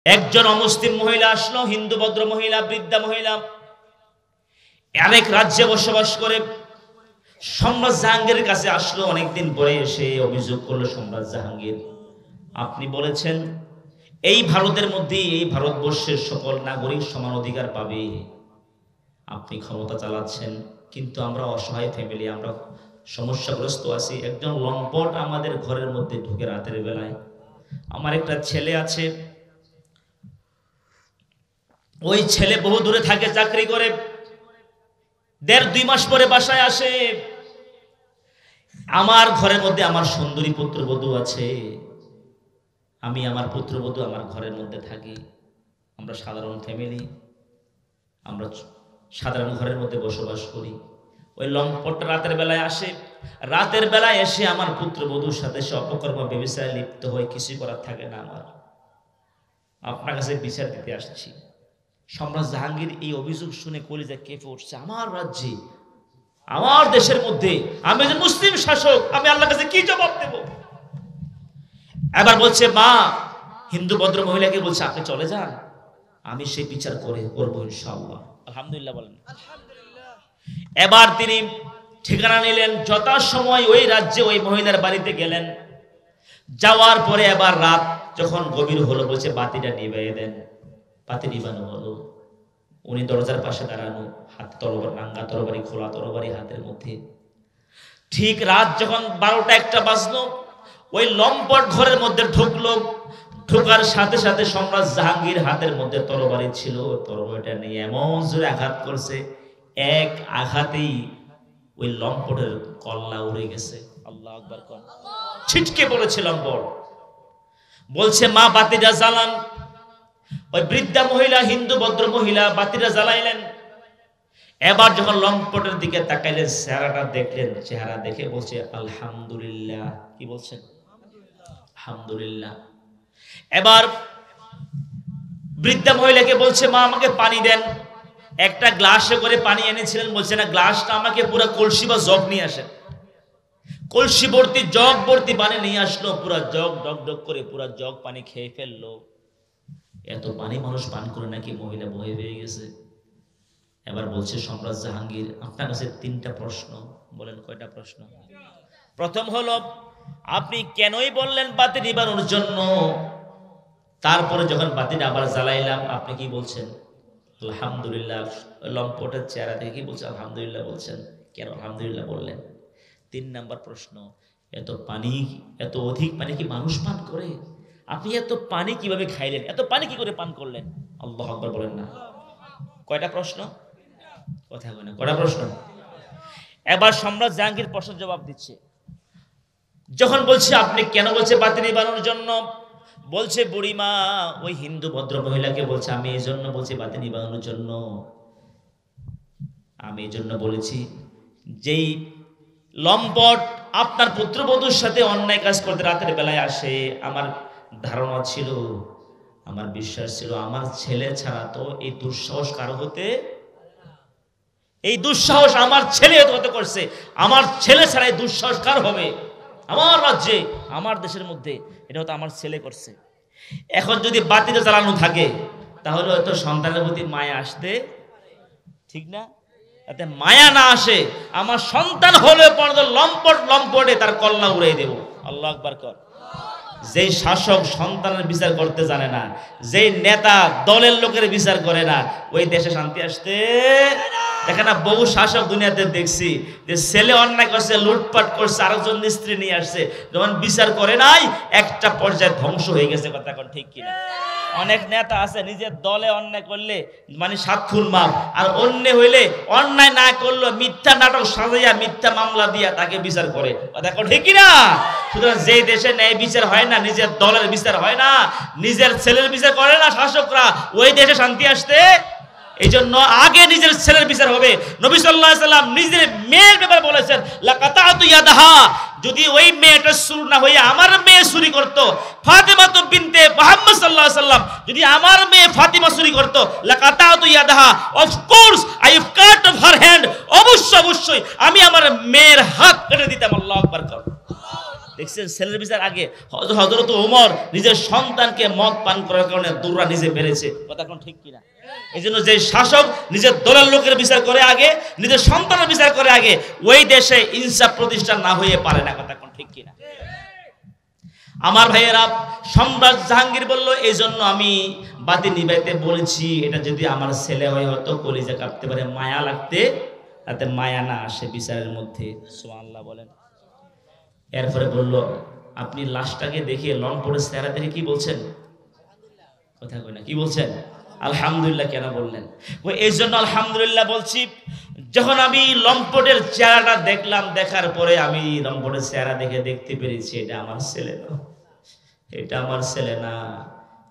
একজন অমুসলিম মহিলা আসলো, হিন্দু ভদ্র মহিলা, বৃদ্ধা মহিলা, আরেক রাজ্যে বসবাস করে সম্রাট জাহাঙ্গীরের কাছে আসলো। অনেকদিন পরে এসে অভিযোগ করলো, সম্রাট জাহাঙ্গীর, আপনি বলেছেন এই ভারতের মধ্যে, এই ভারতবর্ষের সকল নাগরিক সমান অধিকার পাবে, আপনি ক্ষমতা চালাচ্ছেন, কিন্তু আমরা অসহায় ফ্যামিলি, আমরা সমস্যাগ্রস্ত আছি। একজন লম্পট আমাদের ঘরের মধ্যে ঢুকে রাতের বেলায়, আমার একটা ছেলে আছে, ওই ছেলে বহু দূরে থাকে, চাকরি করে, 1.5-2 মাস পরে বাসায় আসে। আমার ঘরের মধ্যে আমার সুন্দরী পুত্রবধূ আছে, আমি আমার পুত্রবধূ আমার ঘরের মধ্যে থাকি, আমরা সাধারণ ফ্যামিলি, আমরা সাধারণ ঘরের মধ্যে বসবাস করি। ওই লম্পট রাতের বেলায় আসে, রাতের বেলায় এসে আমার পুত্রবধূর সাথে সে অপকর্ম ব্যভিচারে লিপ্ত হয়, কিছু করার থাকে না। আমার আপনার কাছে বিচার দিতে আসছি। সম্রাট জাহাঙ্গীর এই অভিযোগ শুনে কলিজা কেঁপে উঠছে, আমার রাজ্যে, আমার দেশের মধ্যে আমি একজন মুসলিম শাসক, আমি আল্লাহর কাছে কি জবাব দেব? এবার বলছে, মা হিন্দু ভদ্র মহিলাকে বলছে, আপনি চলে যান, আমি সেই বিচার করবো ইনশাআল্লাহ। আলহামদুলিল্লাহ বলেন। এবার তিনি ঠিকানা নিলেন, যথাসময় ওই রাজ্যে ওই মহিলার বাড়িতে গেলেন। যাওয়ার পরে এবার রাত যখন গভীর হলো, বলছে বাতিটা নিভিয়ে দেন। বাতি নিবানো হলো, উনি দরজার পাশে দাঁড়ানো, হাত তরবারি, নাঙ্গা তরবারি, খোলা তরবারি হাতের মধ্যে। ঠিক রাত যখন 12টা-1টা বাজলো, ওই লম্পট ঘরের মধ্যে ঢুকলো। ঢোকার সাথে সাথে সম্রাট জাহাঙ্গীর হাতের মধ্যে তরবারি ছিল, তরবারিটা নিয়ে এমন জোরে আঘাত করছে, এক আঘাতেই ওই লম্পটের কল্লা উড়ে গেছে। আল্লাহু আকবার কোন, ছিটকে পড়েছে লম্পট। বলছে, মা বাতিটা জ্বালান। ওই বৃদ্ধা মহিলা, হিন্দু ভদ্র মহিলা বাতিটা জ্বালাইলেন। এবার যখন লম্পটের দিকে তাকাইলেন, চেহারাটা দেখলেন, চেহারা দেখে বলছে আলহামদুলিল্লাহ। কি বলছেন? আলহামদুলিল্লাহ। এবার বৃদ্ধা মহিলাকে বলছে, মা আমাকে পানি দেন। একটা গ্লাসে করে পানি এনেছিলেন, বলছে না, গ্লাসটা আমাকে পুরো কলসি বা জগ নিয়ে আসেন। কলসি ভর্তি, জগ ভর্তি পানি নিয়ে আসলো, পুরো জগ ডক ডক করে পুরো জগ পানি খেয়ে ফেললো। এত পানি মানুষ পান করে নাকি মহিলা ভয় পেয়ে গেছে। এবার বলছে, সম্রাট জাহাঙ্গীর, আপনার কাছে 3টা প্রশ্ন। বলেন, কয়টা প্রশ্ন? প্রথম হলো, আপনি কেনই বললেন বাতি নিবানোর জন্য? তারপরে যখন বাতিটা আবার জ্বালাইলাম, আপনি কি বলছেন? আলহামদুলিল্লাহ। লম্পটের চেহারা দেখে কি বলছে? আলহামদুলিল্লাহ বলছেন। কেন আলহামদুলিল্লাহ বললেন? 3 নাম্বার প্রশ্ন, এত পানি, এত অধিক পানি কি মানুষ পান করে? আপনি এত পানি কিভাবে খাইলেন? এত পানি কি করে পান করলেন? আল্লাহু আকবার বলেন না। কয়টা প্রশ্ন? কথা কয় না, কয়টা প্রশ্ন? এবার সম্রাট জাহাঙ্গীর প্রশ্নের জবাব দিচ্ছে। যখন বলছে আপনি কেন, বলছে বাতি নিবানোর জন্য। বলছে বুড়িমা ওই হিন্দু ভদ্র মহিলাকে বলছে, আমি এই জন্য বলছি বাতি নিবানোর জন্য, আমি এই জন্য বলেছি, যেই লম্পট আপনার পুত্রবধূর সাথে অন্যায় কাজ করতে রাতের বেলায় আসে, আমার ধারণা ছিল, আমার বিশ্বাস ছিল, আমার ছেলে ছাড়া তো এই দুঃসাহস কারো হতে, এই দুঃসাহস আমার ছেলে হতে করছে, আমার ছেলে ছাড়া এই দুঃসাহস কার হবে? আমার রাজ্যে, আমার দেশের মধ্যে এটা হয়তো আমার ছেলে করছে। এখন যদি বাতিটা জ্বালানো থাকে, তাহলে হয়তো সন্তানের প্রতি মায়া আসতে, ঠিক না? তাতে মায়া না আসে, আমার সন্তান হলে পর্যন্ত লম্পটে তার কল্লা উড়িয়ে দেব। আল্লাহু আকবার কর। যেই শাসক সন্তানের বিচার করতে জানে না, যেই নেতা দলের লোকের বিচার করে না, ওই দেশে শান্তি আসতে দেখে না। বহু শাসক দুনিয়াতে দেখছি যে ছেলে অন্যায় করছে, লুটপাট করছে, আরেকজন স্ত্রী নিয়ে আসছে, যখন বিচার করে নাই, একটা পর্যায়ে ধ্বংস হয়ে গেছে। কথা কোন ঠিক কিনা? অনেক নেতা আছে নিজের দলে অন্যায় করলে মানে 7 খুন মাপ, আর অন্য হইলে অন্যায় না করলো মিথ্যা নাটক সাজাইয়া, মিথ্যা মামলা দিয়া তাকে বিচার করে। কথা কোন ঠিক কিনা? সুতরাং যেই দেশে ন্যায় বিচার হয় না, নিজের দলের বিচার হয় না, নিজের ছেলের বিচার করে না শাসকরা, ওই দেশে শান্তি আসতে, এই জন্য আগে নিজের ছেলের বিচার হবে। নবী সাল্লাল্লাহু আলাইহি সাল্লাম নিজের মেয়ের ব্যাপারে বলেছেন, লাকাতাতু ইয়াদাহা, যদি ওই মেয়েটা চুর না হয়ে আমার মেয়ে চুরি করত, ফাতিমা তো বিনতে মুহাম্মদ সাল্লাল্লাহু আলাইহি সাল্লাম, যদি আমার মেয়ে ফাতিমা চুরি করত, লাকাতাতু ইয়াদাহা, of course I have cut off her hand, অবশ্যই আমি আমার মেয়ের হাত কেটে দিতাম। আল্লাহু আকবার কর। দেখছেন ছেলের বিচার আগে হযরত ওমর নিজের সন্তানকে মদ পান করার কারণে দুর্রা নিজে মেরেছে, কথা কোন ঠিক কিনা? এই জন্য যে শাসক নিজের দলের লোকের বিচার করে আগে, নিজের সন্তানের বিচার করে আগে, ওই দেশে ইনসাফ প্রতিষ্ঠা না হয়ে পারে না, কথা কোন ঠিক কিনা? আমার ভাইয়েরা, সম্রাট জাহাঙ্গীর বলল এই জন্য আমি বাতি নিবাইতে বলেছি, এটা যদি আমার ছেলে হয় হয়তো কলিজা কাঁপতে পারে, মায়া লাগতে, তাতে মায়া না আসে বিচারের মধ্যে। সুবহানাল্লাহ বলেন। এরপরে বলল আপনি লাশটাকে দেখে লম্পটের চেহারা দেখে কি বলছেন? কথা কই না, কি বলছেন? আলহামদুলিল্লাহ কেন বললেন? ওই এই জন্য আলহামদুলিল্লাহ বলছি, যখন আমি লম্পটের চেহারাটা দেখলাম, দেখার পরে আমি লম্পটের চেহারা দেখে দেখতে পেরেছি এটা আমার ছেলে না, এটা আমার ছেলে না,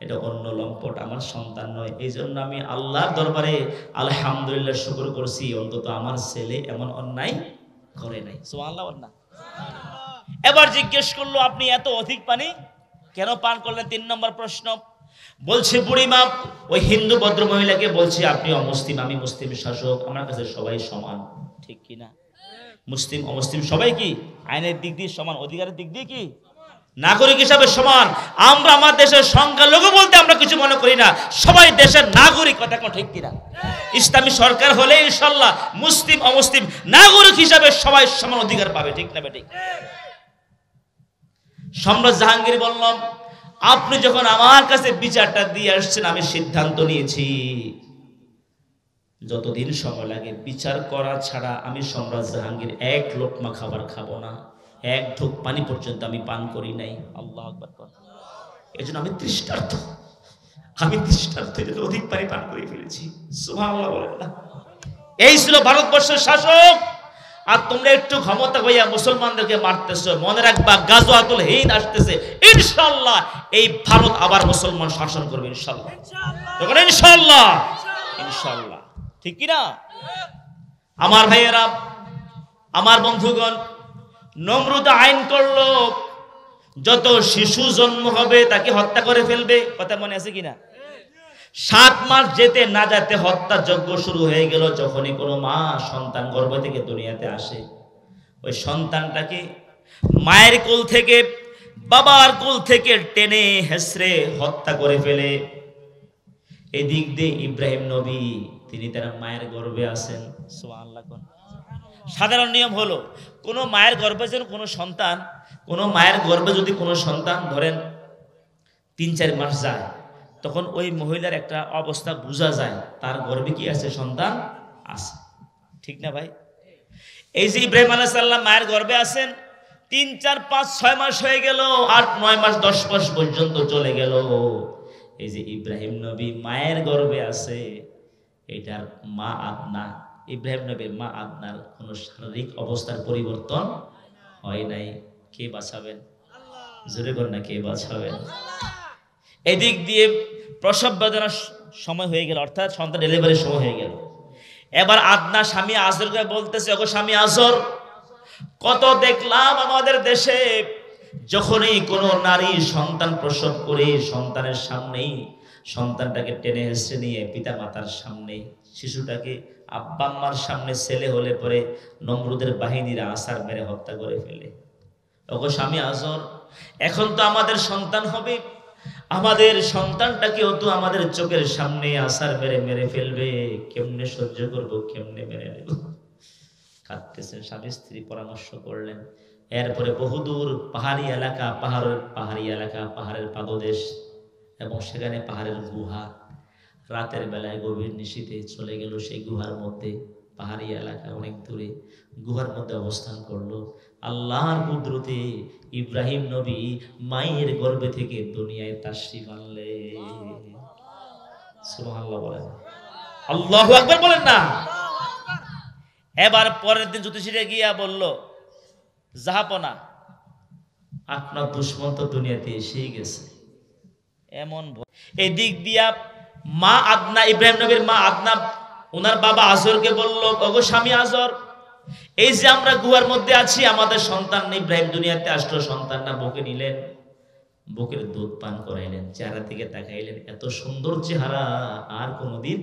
এটা অন্য লম্পট, আমার সন্তান নয়। এই জন্য আমি আল্লাহর দরবারে আলহামদুলিল্লাহ শুকর করছি, অন্তত আমার ছেলে এমন অন্যায় করে নাই। সুবহানাল্লাহ না? এবার জিজ্ঞেস করলো আপনি এত অধিক পানি কেন পান করলেন? 3 নম্বর প্রশ্ন। বলছে বুড়িমা ওই হিন্দু ভদ্র মহিলাকে বলছে আপনি অমুসলিম, আমি মুসলিম শাসক, আমার কাছে সবাই সমান, ঠিক কি না? মুসলিম অমুসলিম সবাই কি আইনের দিক দিয়ে সমান, অধিকারের দিক দিয়ে কি নাগরিক হিসাবে সমান। আমরা আমার দেশের সংখ্যালঘু বলতে আমরা কিছু মনে করি না, সবাই দেশের নাগরিক, কথা কোন ঠিক কিনা? ইসলামী সরকার হলে ইনশাআল্লাহ মুসলিম অমুসলিম নাগরিক হিসাবে সবাই সমান অধিকার পাবে, ঠিক না বেঠিক? সম্রাট জাহাঙ্গীর বললাম আপনি যখন আমার কাছে বিচারটা দিয়ে আসছেন, আমি সিদ্ধান্ত নিয়েছি যতদিন সময় লাগে বিচার করা ছাড়া আমি সম্রাট জাহাঙ্গীর এক লোকমা খাবার খাবো না, এক ঢোক পানি পর্যন্ত আমি পান করি নাই। আল্লাহু আকবার। এই জন্য আমি তৃষ্ণার্ত, অধিক পানি পান করে ফেলেছি। সুবহানাল্লাহ বলেন না? এই ছিল ভারতবর্ষের শাসক, আর তোমরা একটু ক্ষমতা হইয়া মুসলমানদেরকে মারতেছো। মনে রাখবা গাজওয়াতুল হিন্দ আসতেছে, ইনশাআল্লাহ এই ভারত আবার মুসলমান শাসন করবে ইনশাআল্লাহ। তখন ইনশাআল্লাহ, ইনশাআল্লাহ, ঠিক কি না? আমার ভাইয়েরা, আমার বন্ধুগণ, নমরুদ আইন করলো যত শিশু জন্ম হবে তাকে হত্যা করে ফেলবে, কথা মনে আছে কিনা? 7 মাস যেতে না যেতে হত্যা যজ্ঞ শুরু হয়ে গেল। যখনই কোনো মা সন্তান গর্ভ থেকে দুনিয়াতে আসে, ওই সন্তানটাকে মায়ের কোল থেকে, বাবার কোল থেকে টেনে হেসড়ে হত্যা করে ফেলে। এদিক দিয়ে ইব্রাহিম নবী, তিনি তার মায়ের গর্ভে আছেন। সুবহানাল্লাহ। সাধারণ নিয়ম হলো কোনো মায়ের গর্ভে যেন কোনো সন্তান, কোনো মায়ের গর্ভে যদি কোনো সন্তান ধরেন 3-4 মাস যায়, তখন ওই মহিলার একটা অবস্থা বোঝা যায় তার গর্ভে কি আছে, সন্তান আছে, ঠিক না ভাই? এই যে ইব্রাহিম আলাইহিস সালাম মায়ের গর্ভে আছেন, 3, 4, 5, 6 মাস হয়ে গেল, 8, 9 মাস 10 মাস পর্যন্ত চলে গেল। এই যে ইব্রাহিম নবী মায়ের গর্ভে আছে, এটার মা আদনা, ইব্রাহিম নবীর মা আদনার কোনো শারীরিক অবস্থার পরিবর্তন হয় নাই। কে বাঁচাবেন? জোরে কর না, কে বাঁচাবেন? এদিক দিয়ে প্রসব বেদনার সময় হয়ে গেল, অর্থাৎ সন্তান ডেলিভারির সময় হয়ে গেল। এবার আদনা স্বামী আজরকে বলতেছে, ওগো স্বামী আজর, কত দেখলাম আমাদের দেশে যখনই কোনো নারী সন্তান প্রসব করে সন্তানের সামনেই সন্তানটাকে টেনে হেসে নিয়ে পিতা মাতার সামনে, শিশুটাকে আব্বা আম্মার সামনে ছেলে হলে পরে নমরুদের বাহিনীরা আছাড় মেরে হত্যা করে ফেলে। ওগো স্বামী আজর, এখন তো আমাদের সন্তান হবে, আমাদের সন্তানটাকেও তো আমাদের চোখের সামনে আছাড় মেরে ফেলবে, কেমনে সহ্য করব, কেমনে মেনে নেব? কাঁদতেছেন। স্বামী স্ত্রী পরামর্শ করলেন। এরপরে বহুদূর পাহাড়ি এলাকা, পাহাড়ের পাদদেশ, এবং সেখানে পাহাড়ের গুহা। রাতের বেলায় গভীর নিশীথে চলে গেল সেই গুহার মধ্যে, পাহাড়ি এলাকা অনেক দূরে, গুহার মধ্যে অবস্থান করলো। আল্লাহর কুদরতে ইব্রাহিম নবী মায়ের গর্ভে থেকে দুনিয়ায় তাশরীফ আনলেন। সুবহানাল্লাহ বলেন, আল্লাহু আকবার বলেন না? এবার পরের দিন জ্যোতিষীরা গিয়া বলল, জাহাপনা, আপনার দুশ্মন তো দুনিয়াতে এসেই গেছে। এমন এই দিক দিয়া মা আদনা, ইব্রাহিম নবীর মা আদনা ওনার বাবা আজরকে বলল, ওগো স্বামী আজর, এই যে আমরা গুহার মধ্যে আছি, আমাদের সন্তান ইব্রাহিম দুনিয়াতে আসলো, সন্তান না বুকে নিলেন, বুকের দুধ পান করাইলেন, চেহারা দিকে তাকাইলেন, এত সুন্দর চেহারা আর কোনোদিন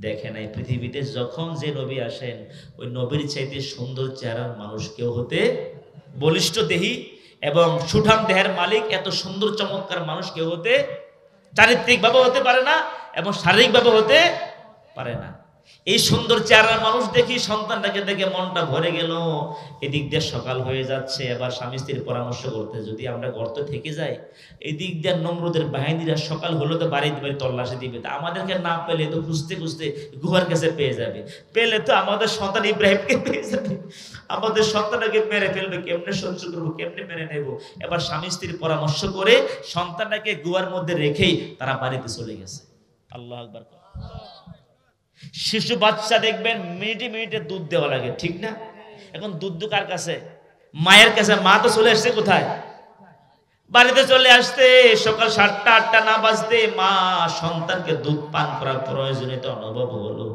দেখে নাই। পৃথিবীতে যখন যে নবী আসেন, ওই নবীর চাইতে সুন্দর চেহারার মানুষ কেউ হতে, বলিষ্ঠ দেহি এবং সুঠাম দেহের মালিক এত সুন্দর চমৎকার মানুষ কেউ হতে চারিত্রিকভাবে হতে পারে না এবং শারীরিকভাবে হতে পারে না। এই সুন্দর চেহারার মানুষ দেখি সন্তানটাকে দেখে মনটা ভরে গেল। এদিক দিয়ে সকাল হয়ে যাচ্ছে, এবার স্বামী স্ত্রীর পরামর্শ করতে যদি আমরা গর্ত থেকে যাই, এদিক দিয়ে নমরুদের বাহিনীরা সকাল হলো তো বাড়িতে বাড়ি তল্লাশি দিবে, তা আমাদেরকে না পেলে তো খুঁজতে খুঁজতে গুহার কাছে পেয়ে যাবে, পেলে তো আমাদের সন্তান ইব্রাহিমকে পেয়ে যাবে, আমাদের সন্তানটাকে মেরে ফেলবে, কেমনে সহ্য করবো, কেমনে মেনে নেব। এবার স্বামী স্ত্রীর পরামর্শ করে সন্তানটাকে গুহার মধ্যে রেখেই তারা বাড়িতে চলে গেছে। আল্লাহ আকবার। শিশু বাচ্চা দেখবেন মিনিটে মিনিটে দুধ দেওয়া লাগে, ঠিক না? এখন দুধ কার কাছে? মায়ের কাছে। মা তো চলে আসছে কোথায়? বাড়িতে চলে আসতে সকাল 7টা 8টা না বাজতে মা সন্তানকে দুধ পান করার প্রয়োজনীয়তা অনুভব হলো।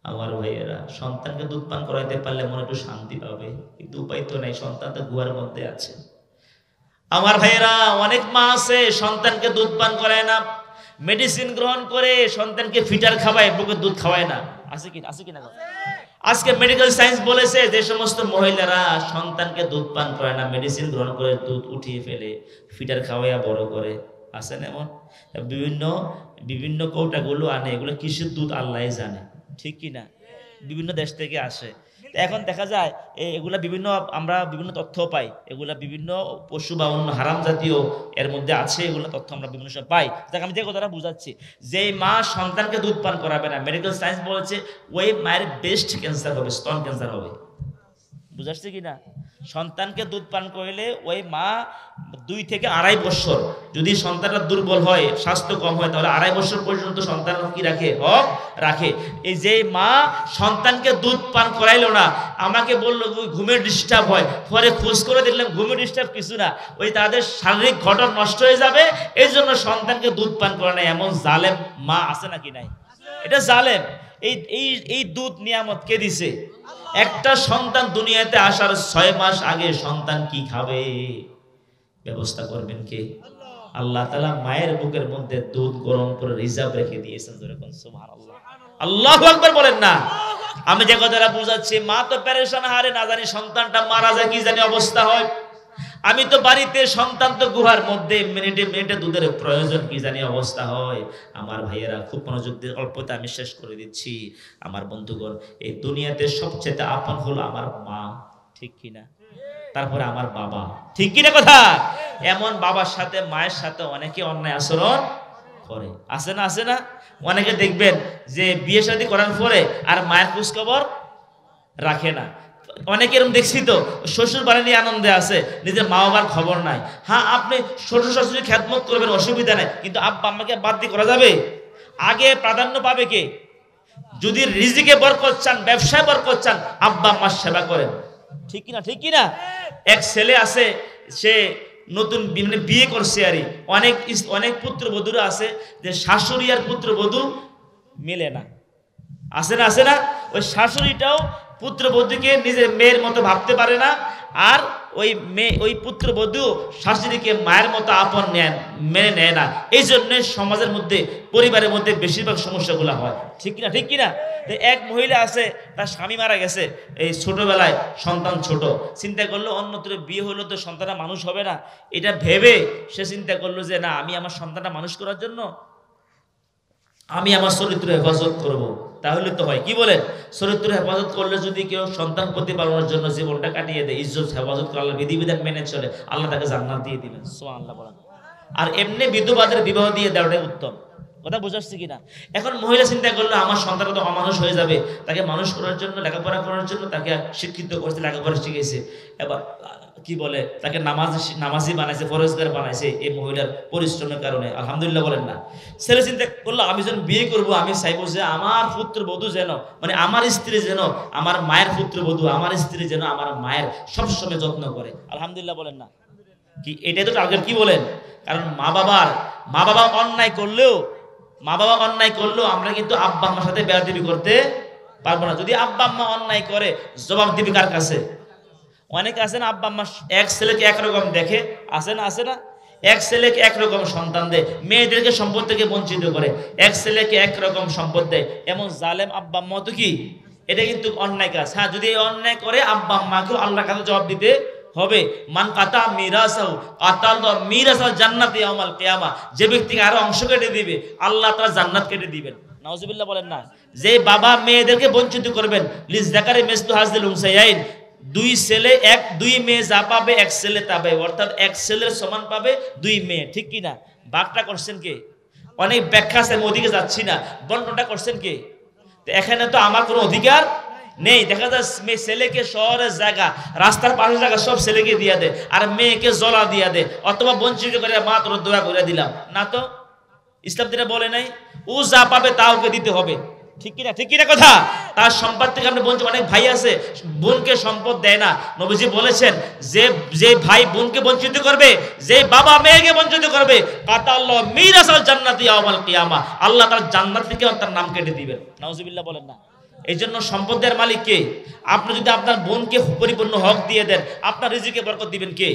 আমার ভাইয়েরা, সন্তানকে দুধ পান করাইতে পারলে মনে একটু শান্তি পাবে, কিন্তু উপায় তো নাই, সন্তান তো গুহার মধ্যে আছে। আমার ভাইয়েরা, অনেক মা আছে সন্তানকে দুধ পান করায় না, মেডিসিন গ্রহণ করে সন্তানকে ফিটার খাওয়ায়, বুকের দুধ খাওয়ায় না। আছে কি না? আজকে মেডিকেল সায়েন্স বলেছে যে সমস্ত মহিলারা সন্তানকে দুধ পান করে না, মেডিসিন গ্রহণ করে দুধ উঠিয়ে ফেলে ফিটার খাওয়াইয়া বড় করে, আছেন এমন বিভিন্ন কৌটাগুলো আনে, এগুলো কিসের দুধ আল্লাহ জানে, ঠিক কি না? বিভিন্ন দেশ থেকে আসে। এখন দেখা যায় এগুলা আমরা বিভিন্ন তথ্য পাই, এগুলা বিভিন্ন পশু বা অন্য হারাম জাতীয় এর মধ্যে আছে, এগুলো তথ্য আমরা বিভিন্ন সময় পাই। দেখ, আমি যে কথাটা বুঝাচ্ছি, যে মা সন্তানকে দুধ পান করাবে না, মেডিকেল সায়েন্স বলেছে ওই মায়ের ব্রেস্ট ক্যান্সার হবে, স্তন ক্যান্সার হবে। বুঝাচ্ছে কি না? সন্তানকে দুধ পান করলে ওই মা 2 থেকে 2.5 বছর, যদি সন্তানটা দুর্বল হয়, স্বাস্থ্য কম হয়, তাহলে 2.5 বছর পর্যন্ত সন্তান কি রাখে। এই যে মা সন্তানকে দুধ পান করাইলো না, আমাকে বললো ঘুমের ডিস্টার্ব হয়, পরে খোঁজ করে দেখলাম ঘুমের ডিস্টার্ব কিছু না, ওই তাদের শারীরিক গঠন নষ্ট হয়ে যাবে, এই জন্য সন্তানকে দুধ পান করে না। এমন জালেম মা আছে নাকি নাই? এটা জালেম। এই দুধ নিয়ামত কে দিছে? একটা সন্তান দুনিয়াতে আসার 6 মাস আগে সন্তান কি খাবে ব্যবস্থা করবেন কে? আল্লাহ তাআলা মায়ের বুকের মধ্যে দুধ গরম করে রিজার্ভ রেখে দিয়েছেন। যেরকম সুবহানাল্লাহ, আল্লাহু আকবার বলেন না? আমি যে কথাটা বুঝাচ্ছি, মা তো পেরেশান, হারে না জানি সন্তানটা মারা যায়, কি জানি অবস্থা হয়। আমি তো বাড়িতে, সন্তান তো গুহার মধ্যে, মিনিটে মিনিটে দুধের প্রয়োজন, কি জানি অবস্থা হয়। আমার ভাইয়েরা, খুব মনোযোগ দিয়ে, অল্পতে আমি শেষ করে দিচ্ছি। আমার বন্ধুগণ, এই দুনিয়াতে সবচেয়ে আপন হলো আমার মা, ঠিক কিনা? তারপরে আমার বাবা, ঠিক কিনা কথা? এমন বাবার সাথে মায়ের সাথে অনেকে অন্যায় আচরণ করে, আছে না? অনেকে দেখবেন যে বিয়ে শাদী করার পরে আর মায়ের খোঁজ খবর রাখে না। অনেকে এরকম দেখছি তো, শ্বশুর বাড়ি নিয়ে আনন্দে আছে, নিজের মা বাবার খবর নাই। হ্যাঁ, আপনি শ্বশুর শাশুড়ি খেদমত করবেন, অসুবিধা নাই, কিন্তু আব্বা আম্মাকে বাদ দিয়ে করা যাবে? আগে প্রাধান্য পাবে কে? যদি রিজিকে বরকত চান, ব্যবসায় বরকত চান, আব্বা আম্মার সেবা করেন, ঠিক কিনা? এক ছেলে আছে, সে নতুন বিয়ে করছে, আর অনেক পুত্রবধূরা আছে যে শাশুড়ি আর পুত্রবধূ মেলে না, আছে না? ওই শাশুড়িটাও পুত্রবধূকে নিজের মেয়ের মতো ভাবতে পারে না, আর ওই পুত্রবধূ শাশুড়িকে মায়ের মতো আপন মেনে নেয় না। এই জন্য সমাজের মধ্যে, পরিবারের মধ্যে বেশিরভাগ সমস্যাগুলো হয়, ঠিক কিনা? এক মহিলা আছে, তার স্বামী মারা গেছে, এই ছোটবেলায় সন্তান ছোট, চিন্তা করলো অন্যত্র বিয়ে হলো তো সন্তানটা মানুষ হবে না। এটা ভেবে সে চিন্তা করলো যে না, আমি আমার সন্তানটা মানুষ করার জন্য আমি আমার চরিত্র হেফাজত করব। তাহলে তো হয়, কি বলেন? চরিত্র হেফাজত করলে যদি কেউ সন্তান প্রতিপালনের জন্য জীবনটা কাটিয়ে দেয়, ইজ্জত হেফাজত করে, আল্লাহ বিধিবিধান মেনে চলে, আল্লাহ তাকে জান্নাত দিয়ে দিবেন, সুবহানাল্লাহ বলেন। আর এমনি বিধবাদের বিবাহ দিয়ে দেওয়াটাই উত্তম। কথা বুঝাচ্ছি কিনা? এখন মহিলা চিন্তা করলো আমার সন্তান তো অমানুষ হয়ে যাবে, তাকে মানুষ করার জন্য, লেখাপড়া করার জন্য তাকে শিক্ষিত করছে, লেখাপড়া শিখেছে, এবার কি বলে তাকে নামাজি বানাইছে, ফরজগার বানাইছে, এই মহিলার পরিশ্রমের কারণে। আলহামদুলিল্লাহ বলেন না? ছেলে চিন্তা করলো আমি যখন বিয়ে করবো, আমি চাইবো যে আমার পুত্রবধূ যেন, মানে আমার স্ত্রী যেন আমার মায়ের পুত্রবধূ, আমার স্ত্রী যেন আমার মায়ের সবসময় যত্ন করে। আলহামদুলিল্লাহ বলেন না? কি এটাই তো টার্গেট, কি বলেন? কারণ মা বাবা অন্যায় করলেও আমরা কিন্তু আব্বা আম্মার সাথে বেয়াদবি করতে পারবো না। যদি আব্বা আম্মা অন্যায় করে, জবাব দিবি কার কাছে? অনেকে আছে না, আব্বা আম্মা এক ছেলেকে একরকম দেখে, আছে না? এক ছেলেকে একরকম সন্তান দেয়, মেয়েদেরকে সম্পদ থেকে বঞ্চিত করে, এক ছেলেকে একরকম সম্পদ দেয়, এমন জালেম আব্বা আম্মা তো কি? এটা কিন্তু অন্যায় কাজ। হ্যাঁ, যদি এই অন্যায় করে আব্বা আম্মাকেও আল্লাহর কাছে জবাব দিতে হবে মান কাতা মিরাসাহু কাতাল্লাহ মিরাসাল জান্নাতি ইয়াউমাল কিয়ামা, যে ব্যক্তিকে আরো অংশ কেটে দিবে আল্লাহ তাআলা জান্নাত কেটে দিবেন। নাউজুবিল্লাহ বলেন না। যে বাবা মেয়েদেরকে বঞ্চিত করবেন, লিজ যাকারি মিসলু হাযিল উনসায়াইন, দুই ছেলে এক দুই মেয়ে যা পাবে এক ছেলে তা পাবে, অর্থাৎ এক ছেলের সমান পাবে দুই মেয়ে, ঠিক কি না? ভাগটা করছেন কে? অনেক ব্যাখ্যা আছে, আমি ওদিকে যাচ্ছি না। বন্টনটা করছেন কে? তো এখানে তো আমার কোনো অধিকার নেই। দেখা যায় ছেলেকে শহরের জায়গা, রাস্তার পাশের জায়গা সব ছেলেকে দিয়ে দেয়, আর মেয়েকে জলা দিয়ে দেয়, অথবা বঞ্চিত করে মা তোর দোয়া করে দিলাম না। তো ইসলাম দিনে বলে নাই ও যা পাবে তা ওকে দিতে হবে, ঠিক কিনা? ঠিক কিনা কথা? তার সম্পদ থেকে আপনি বঞ্চিত। অনেক ভাই আছে বোনকে সম্পদ দেয় না। নবীজি বলেছেন যে যে ভাই বোনকে বঞ্চিত করবে, যে বাবা মেয়েকে বঞ্চিত করবে, কাতাল্লাহ মিরাসাল জান্নাতি ইয়াউমাল কিয়ামা, আল্লাহ তার জান্নাত থেকে তার নাম কেটে দিবেন। নাউজুবিল্লাহ বলেন না। এই জন্য সম্পদের মালিক কে? আপনি যদি আপনার বোনকে পরিপূর্ণ হক দিয়ে দেন, আপনার রিজিকে বরকত দিবেন কে?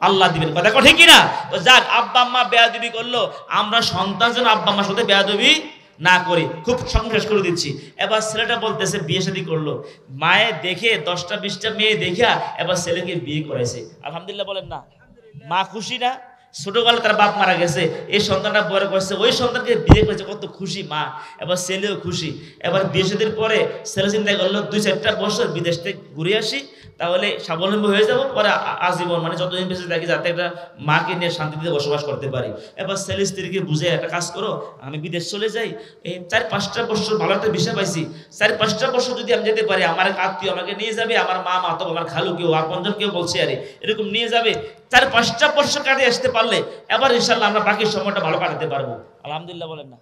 আল্লাহ দিবেন। কথা ঠিক কিনা? তো যাক, আব্বা আম্মা বেয়াদবি করলো, আমরা সন্তান যেন আব্বা আম্মার সাথে বেয়াদবি না করি। খুব সংক্ষেপ করে দিচ্ছি। এবার ছেলেটা বলতেছে বিয়ে শাদী করলো, মায়ে দেখে 10টা 20টা মেয়ে দেখা এবার ছেলেকে বিয়ে করাইছে। আলহামদুলিল্লাহ বলেন না। মা খুশি না? ছোটবেলা তার বাপ মারা গেছে, এই সন্তানটা বড় করছে, ওই সন্তানকে বিয়ে করেছে, কত খুশি মা। এবার ছেলেও খুশি। এবার বিয়ে শাদীর পরে ছেলে চিন্তা করলো 2-4টা বছর বিদেশ থেকে ঘুরে আসি, তাহলে স্বাবলম্বী হয়ে যাবো, পরে আজীবন মানে যতদিন বেঁচে থাকি যাতে একটা মাকে নিয়ে শান্তিতে বসবাস করতে পারি। এবার ছেলে স্ত্রীকে বুঝে একটা কাজ করো, আমি বিদেশ চলে যাই, এই 4-5টা বছর ভালো একটা বিষয় পাইছি, 4-5টা বছর যদি আমি যেতে পারি, আমার এক আত্মীয় আমাকে নিয়ে যাবে, আমার মা মাতো আমার খালু কেউ আপনজন কেউ বলছে আরে এরকম নিয়ে যাবে, 4-5টা বছর কাটিয়ে আসতে পারলে এবার ইনশাল্লাহ আমরা বাকি সময়টা ভালো কাটাতে পারবো। আলহামদুলিল্লাহ বলেন না।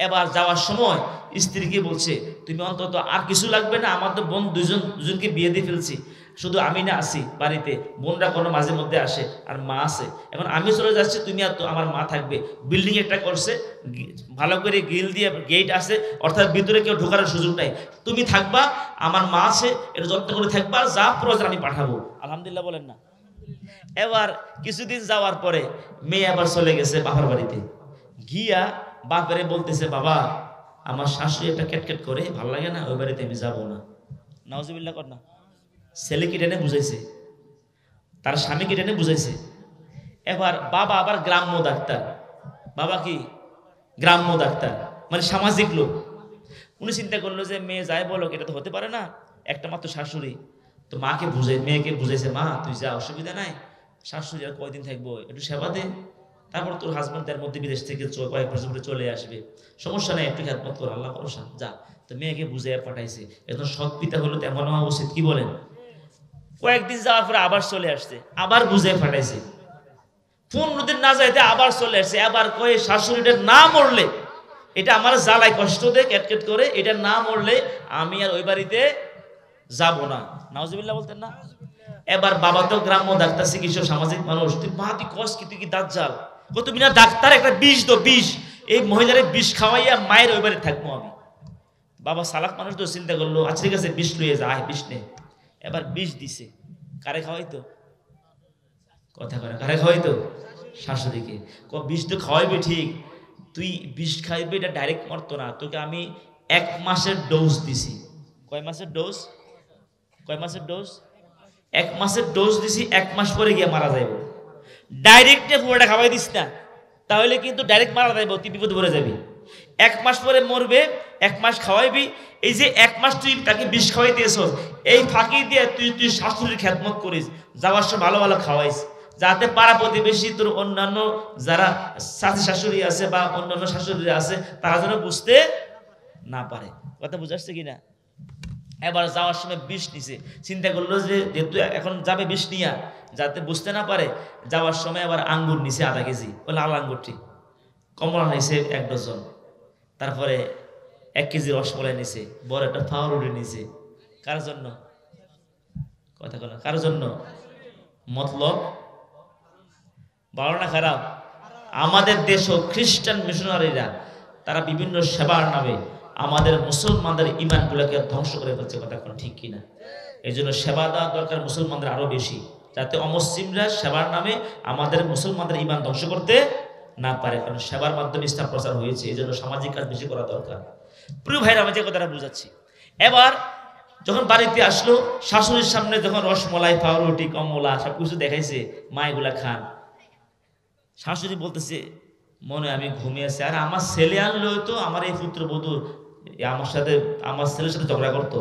এবার যাওয়ার সময় স্ত্রীকে বলছে তুমি অন্তত আর কিছু লাগবে না, আমার তো বোন দুজনকে বিয়ে দিয়ে ফেলছি, শুধু আমি না আছি বাড়িতে, বোনরা কোনো মাঝে মধ্যে আসে, আর মা আছে, এখন আমি চলে যাচ্ছি, তুমি আর তো আমার মা থাকবে। বিল্ডিং একটা করছে, ভালো করে গ্রিল দিয়ে গেট আছে, অর্থাৎ ভিতরে কেউ ঢোকার সুযোগ নাই, তুমি থাকবা, আমার মা আছে, এটা যত্ন করে থাকবা, যা প্রয়োজন আমি পাঠাবো। আলহামদুলিল্লাহ বলেন না। এবার কিছুদিন যাওয়ার পরে মেয়ে আবার চলে গেছে বাবার বাড়িতে, গিয়া বাপেরে বলতেছে বাবা আমার শাশুড়ি একটা ক্যাটক্যাট করে, ভালো লাগে না, ওই বাড়িতে আমি যাবো না। নাউজুবিল্লাহ কর না। ছেলেকে টেনে বুঝাইছে, তার স্বামীকে টেনে বুঝাইছে। এবার বাবা আবার গ্রাম্য ডাক্তার, বাবা কি গ্রাম্য ডাক্তার মানে সামাজিক লোক, উনি চিন্তা করলো যে মেয়ে যাই বলো এটা তো হতে পারে না, একটা মাত্র শাশুড়ি, তো মাকে বুঝে মেয়েকে বুঝাইছে, মা তুই যা, অসুবিধা নাই, শাশুড়ি আর কয়দিন থাকবো, একটু সেবা দে, তারপর তোর হাজবেন্ড তার মধ্যে বিদেশ থেকে কয়েক বছর পরে চলে আসবে, সমস্যা নেই, একটু খেদমত কর, আল্লাহ ভরসা, যা। তো মেয়েকে বুঝে পাঠাইছে। এখন সৎ পিতা হলো তেমন হওয়া উচিত, কি বলেন? কয়েকদিন যাওয়ার পরে আবার চলে আসছে, আবার বুঝে পাঠাইছে, 15 দিন না যাইতে আবার চলে আসছে। আবার কয়ে শাশুড়িটার না মরলে, এটা আমার জ্বালায় কষ্ট দেয় ক্যাটকেট করে, এটা না মরলে আমি আর ওই বাড়িতে যাব না। নাউজুবিল্লাহ বলতেন না। এবার বাবা তো গ্রাম্য ডাক্তার, চিকিৎসক, সামাজিক মানুষ, তুই মা তুই কস কি, তুই কি দাজ্জাল, তুমি না ডাক্তার, একটা বিষ দো, বিষ, এই মহিলারে বিষ খাওয়াইয়া মায়ের ওই বাড়ি থাকবো আমি। বাবা সালাক মানুষ তো চিন্তা করলো, আচ্ছা ঠিক আছে বিষ লইয়ে যা, বিষ নে। এবার বিষ দিছে, কারে খাওয়াইতো? কথা করে, কারে খাওয়াইতো? শাশুড়িকে। বিষ তো খাওয়াইবে ঠিক, তুই বিষ খাইবে, এটা ডাইরেক্ট মরতো না, তোকে আমি 1 মাসের ডোজ দিছি। কয় মাসের ডোজ? কয় মাসের ডোজ? 1 মাসের ডোজ দিছি, 1 মাস পরে গিয়ে মারা যাইব। ডাইরেক্টে পুরোটা খাওয়াই দিস না, তাহলে কিন্তু ডাইরেক্ট মারা যাইব, তুই বিপদে পড়ে যাবি। 1 মাস পরে মরবে, 1 মাস খাওয়াইবি। এই যে 1 মাস তুই তাকে বিষ খাওয়াইতেছ, এই ফাঁকি দিয়ে তুই শাশুড়ির খেদমত করিস, যাওয়ার সময় ভালো ভালো খাওয়াইস, যাতে পাড়া প্রতিবেশী তোর অন্যান্য যারা শাশুড়ি আছে বা অন্যান্য শাশুড়ি আছে তারা যেন বুঝতে না পারে। কথা বুঝাচ্ছে কিনা? এবার যাওয়ার সময় বিষ নিছে, চিন্তা করলো যে যেহেতু এখন যাবে বিষ নিয়া, যাতে বুঝতে না পারে, যাওয়ার সময় আবার আঙ্গুর নিছে আধা কেজি, ও লাল আঙ্গুরটি, কমলা নিছে 1 ডজন, তারপরে 1 কেজি রসমলাই নিছে, বড় একটা ফাউরুটি নিছে। কার জন্য? কথা বলা, কার জন্য? মতলব ভালো না খারাপ? আমাদের দেশও খ্রিস্টান মিশনারিরা তারা বিভিন্ন সেবার নামে আমাদের মুসলমানদের ইমানগুলোকে ধ্বংস করে ফেলছে। কথা কোন ঠিক কিনা? এই জন্য সেবা দেওয়া দরকার মুসলমানদের আরো বেশি, যাতে অমুসলিমরা সেবার নামে আমাদের মুসলমানদের ইমান ধ্বংস করতে না পারে, কারণ সেবার মাধ্যমে ইসলাম প্রচার হয়েছে। এই জন্য সামাজিক কাজ বেশি করা দরকার। প্রিয় ভাইরা, আমি যে কথাটা বুঝাচ্ছি, এবার যখন বাড়িতে আসলো, শাশুড়ির সামনে যখন রসমলাই, পাউরুটি, কমলা সবকিছু দেখাইছে, মা এগুলা খান। শাশুড়ি বলতেছে মনে আমি ঘুমিয়েছি, আর আমার ছেলে আনলো তো আমার এই পুত্রবধূ আমার সাথে, আমার ছেলের সাথে ঝগড়া করতো,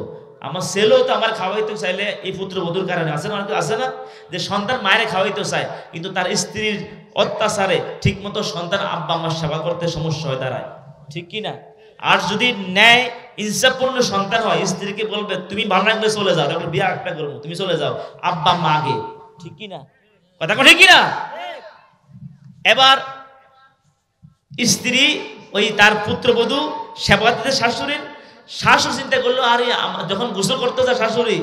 আমার ছেলেও তো আমার খাওয়াইতে চাইলে এই পুত্রবধূর কারণে। আছে না, অনেকে আছে না যে সন্তান মায়ের খাওয়াইতে চায়, কিন্তু তার স্ত্রীর অত্যাচারে ঠিক মতো সন্তান আব্বা আমার সেবা করতে সমস্যা হয় দাঁড়ায়, ঠিক কি না? আর যদি ন্যায় ইনসাফপূর্ণ সন্তান হয়, স্ত্রীকে বলবে তুমি ভালো লাগবে চলে যাও, তারপরে বিয়ে একটা করবো, তুমি চলে যাও, আব্বা মা আগে, ঠিক কি না? কথা ঠিক কি না? এবার স্ত্রী ওই তার পুত্রবধূ সেবা দিতে শাশুড়ির, শাশুড়ি চিন্তা করলো আরে যখন গোসল করতে যায় শাশুড়ি,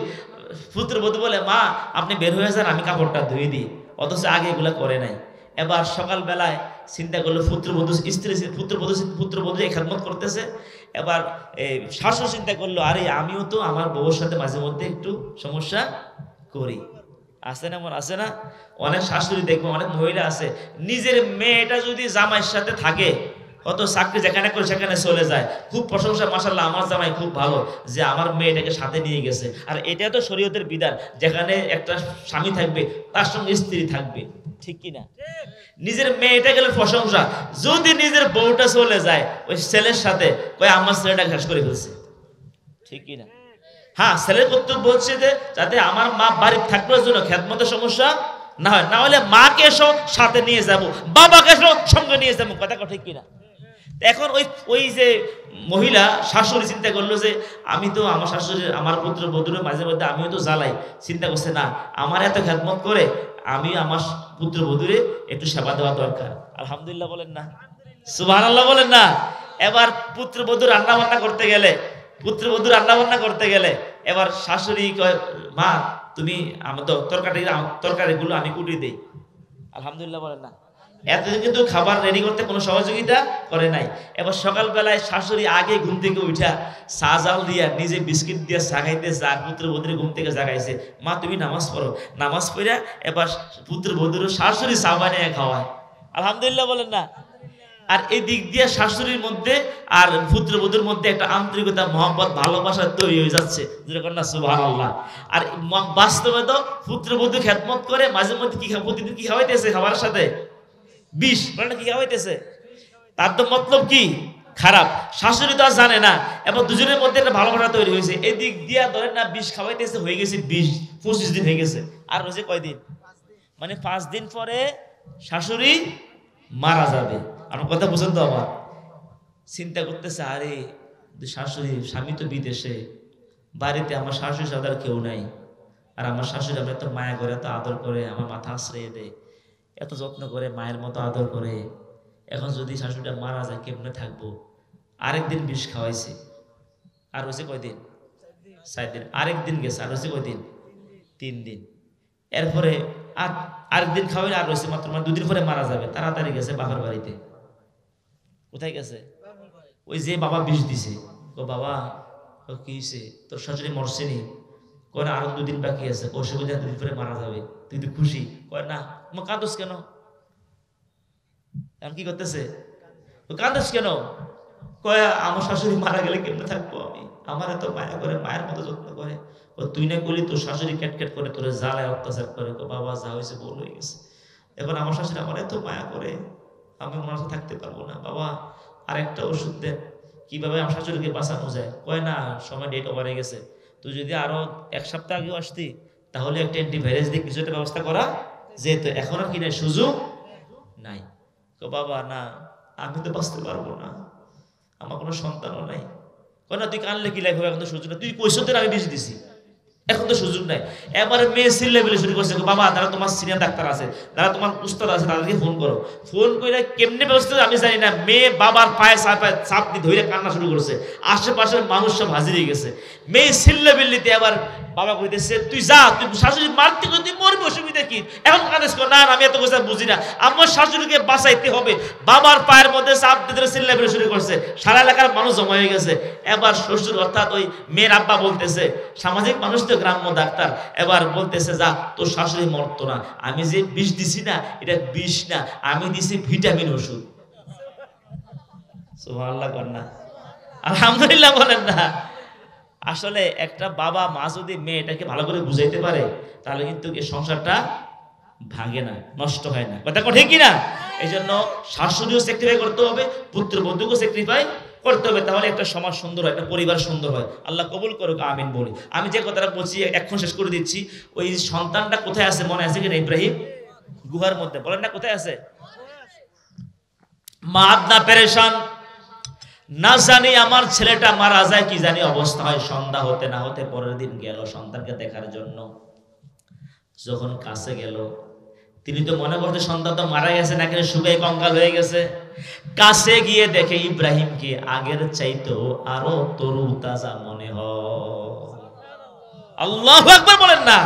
পুত্রবধূ বলে মা আপনি বের হয়ে যান, আমি কাপড়টা ধুয়ে দিই, অথচ আগে এগুলা করে নাই। এবার সকালবেলায় চিন্তা করলো পুত্রবধূ, স্ত্রী পুত্রবধূ এই খেদমত করতেছে। এবার শাশুড়ি চিন্তা করলো আরে আমিও তো আমার বউর সাথে মাঝে মধ্যে একটু সমস্যা করি। আছে না, মন আছে না? অনেক শাশুড়ি দেখবো, অনেক মহিলা আছে নিজের মেয়েটা যদি জামাইয়ের সাথে থাকে, কত চাকরি যেখানে করে সেখানে চলে যায়, খুব প্রশংসা, মাশাআল্লাহ আমার জামাই খুব ভালো যে আমার মেয়েটাকে সাথে নিয়ে গেছে। আর এটা তো শরীয়তের বিধান, যেখানে একটা স্বামী থাকবে তার সঙ্গে স্ত্রী থাকবে, ঠিক কিনা? নিজের মেয়েটা গেলে প্রশংসা, যদি নিজের বউটা চলে যায় ওই ছেলের সাথে, কই আমার ছেলেটা ঘাস করে ফেলছে, ঠিক কিনা? হ্যাঁ, ছেলের কর্তব্য হচ্ছে যে যাতে আমার মা বাড়ির থাকবার জন্য খেদমতের সমস্যা না হয়, না হলে মাকে এসো সাথে নিয়ে যাব, বাবাকে এসো সঙ্গে নিয়ে যাবো, কথা ঠিক কিনা? এখন ওই যে মহিলা শাশুড়ি চিন্তা করলো যে আমি তো আমার শাশুড়ি আমার পুত্র বধূর মাঝে মধ্যে আমিও তো জ্বালাই, চিন্তা করছে না আমার এত খেদমত করে আমি আমার পুত্র বধূরে একটু সেবা দেওয়া দরকার। আলহামদুলিল্লাহ বলেন না, সুবহানাল্লাহ বলেন না। এবার পুত্রবধূ রান্না বান্না করতে গেলে এবার শাশুড়ি কয় মা তুমি আমাদের তরকারিগুলো আমি কুটি দেই। আলহামদুলিল্লাহ বলেন না। এতদিন কিন্তু খাবার রেডি করতে কোনো সহযোগিতা করে নাই। এবার সকালবেলায় শাশুড়ি আগে ঘুম থেকে উঠা চা জাল দিয়া নিজে বিস্কিট দিয়ে চা খাইতেছে, আর পুত্রবধূর ঘুম থেকে জাগাইছে, মা তুমি নামাজ পড়ো। নামাজ পড়া এবার পুত্রবধূর শাশুড়ি চা বানিয়ে খাওয়ায়। আলহামদুলিল্লাহ বলেন না। আর এই দিক দিয়ে শাশুড়ির মধ্যে আর পুত্রবধূর মধ্যে একটা আন্তরিকতা, মহব্বত, ভালোবাসা তৈরি হয়ে যাচ্ছে, যেরকম না সুবহানাল্লাহ। আর বাস্তবে তো পুত্রবধূ খেদমত করে মাঝে মধ্যে কি প্রতিদিন কি খাওয়াইতেছে, খাবারের সাথে বিষ, কি খাওয়াইতেছে, তার তো মতলব কি খারাপ, শাশুড়ি তো আর জানে না। এবং দুজনের মধ্যে একটা ভালোবাসা তৈরি হয়েছে, এই দিক দিয়া ধরেন না বিষ খাওয়াইতেছে, হয়ে গেছে 20-25 দিন হয়ে গেছে, আর রয়েছে কয়দিন, মানে 5 দিন পরে শাশুড়ি মারা যাবে। আমার কথা বুঝেন তো? আমার চিন্তা করতেছে আরে শাশুড়ি, স্বামী তো বিদেশে, বাড়িতে আমার শাশুড়ি সাদার কেউ নাই, আর আমার শাশুড়ি আমার এত মায়া করে, এত আদর করে, আমার মাথা আশ্রয় দেয়, এত যত্ন করে, মায়ের মতো আদর করে, এখন যদি শাশুড়িটা মারা যায় কেমনে থাকবো? আরেকদিন বিষ খাওয়াইছে, আর হয়েছে কয়দিন, 4 দিন, আরেকদিন গেছে, আর হয়েছে কয়দিন, 3 দিন। এরপরে আরেকদিন খাওয়াইলে আর রয়েছে মাত্র 2 দিন পরে মারা যাবে, তাড়াতাড়ি গেছে বাবার বাড়িতে। কোথায় গেছে? ওই যে বাবা বিষ দিছে, ও বাবা কি হয়েছে, তোর শাশুড়ি মরছেনি? কয় না, আরো 2 দিন বাকি আছে, অসুবিধা 2 দিন পরে মারা যাবে, তুই তো খুশি? কয় না। কাঁদোস কেন? এখন কি করতেছে? কাঁদোস কেন? কয় আমার শাশুড়ি মারা গেলে কেমনে থাকবো আমি, আমার এত মায়া করে, মায়ের মতো যত্ন করে। তুই না করলি তোর শাশুড়ি ক্যাট করে তোর জ্বালায় অত্যাচার করে। বাবা যা হয়েছে বল হয়ে গেছে, এখন আমার শাশুড়ি আমার এত মায়া করে, আমি ওনার সাথে থাকতে পারবো না, বাবা আরেকটা ওষুধ দেন, কিভাবে আমার শাশুড়িকে বাঁচানো যায়? কয় না, সময় ডেট ওভার হয়ে গেছে, তুই যদি আরো 1 সপ্তাহ আগেও আসতি তাহলে একটা অ্যান্টিভাইরাস দিয়ে কিছু একটা ব্যবস্থা করা যেত, এখন আর কি নাই, সুযোগ নাই। বাবা না, আমি তো বাঁচতে পারবো না, আমার কোনো সন্তানও নাই। কয় না, তুই কানলে কি লাগবে, এখন তো সুযোগ নাই, তুই কৈশোর আমি বেশি দিছি, এখন তো সুযোগ নাই। এবারে মেয়ে সিল্লে বেলে শুরু করছে, বাবা তারা তোমার সিনিয়র ডাক্তার আছে, তারা তোমার উস্তাদ আছে, তাদেরকে ফোন করো। ফোন করে কেমনে ব্যবস্থা আমি জানি না, মেয়ে বাবার পায়ে চাপ দিয়ে ধরে কান্না শুরু করেছে, আশেপাশের মানুষ সব হাজির হয়ে গেছে। মেয়ে সিল্লে বিল্লিতে এবার বাবা কইতেছে তুই যা, তুই শাশুড়ি মারতে করে তুই মরবি, অসুবিধা কি? এখন কাঁদেস কর না, আমি এত কথা বুঝি না, আমার শাশুড়িকে বাঁচাইতে হবে। বাবার পায়ের মধ্যে চাপ দিতে সিল্লে বেলে শুরু করছে, সারা এলাকার মানুষ জমা হয়ে গেছে। এবার শ্বশুর অর্থাৎ ওই মেয়ের আব্বা বলতেছে, সামাজিক মানুষ তো, গ্রাম্য ডাক্তার, এবার বলতেছে যা, তোর শাশুড়ি মরতো না, আমি যে বিষ দিছি না এটা বিষ না, আমি দিছি ভিটামিন ওষুধ। সুবহানাল্লাহ কর না, আলহামদুলিল্লাহ বলেন না। আসলে একটা বাবা মা যদি মেয়েটাকে ভালো করে বুঝাইতে পারে তাহলে কিন্তু এই সংসারটা ভাঙে না, নষ্ট হয় না। কথা ঠিক কিনা? এই জন্য শাশুড়িও স্যাক্রিফাই করতে হবে, পুত্রবধূকেও স্যাক্রিফাই করতে হবে, তাহলে একটা সমাজ সুন্দর হয়, একটা পরিবার সুন্দর হয়। আল্লাহ কবুল করুক, আমিন বলি। আমি যে কথাটা বলছি এখন শেষ করে দিচ্ছি। ওই সন্তানটা কোথায় আছে মনে আছে কিনা? ইব্রাহিম গুহার মধ্যে, বলেন না কোথায় আছে? মা আদনা পেরেশান, না জানি আমার ছেলেটা মারা যায় কি জানি অবস্থা হয়। সন্ধ্যা হতে না হতে পরের দিন গেল সন্তানকে দেখার জন্য। যখন কাছে গেল, তিনি তো মনে করতে সন্তান তো মারা গেছে, নাকি শুকিয়ে কঙ্কাল হয়ে গেছে। কাছে গিয়ে দেখে ইব্রাহিমকে আগের চাইতেও আরো তরু তাজা মনে হয়। আল্লাহু আকবার বলেন না।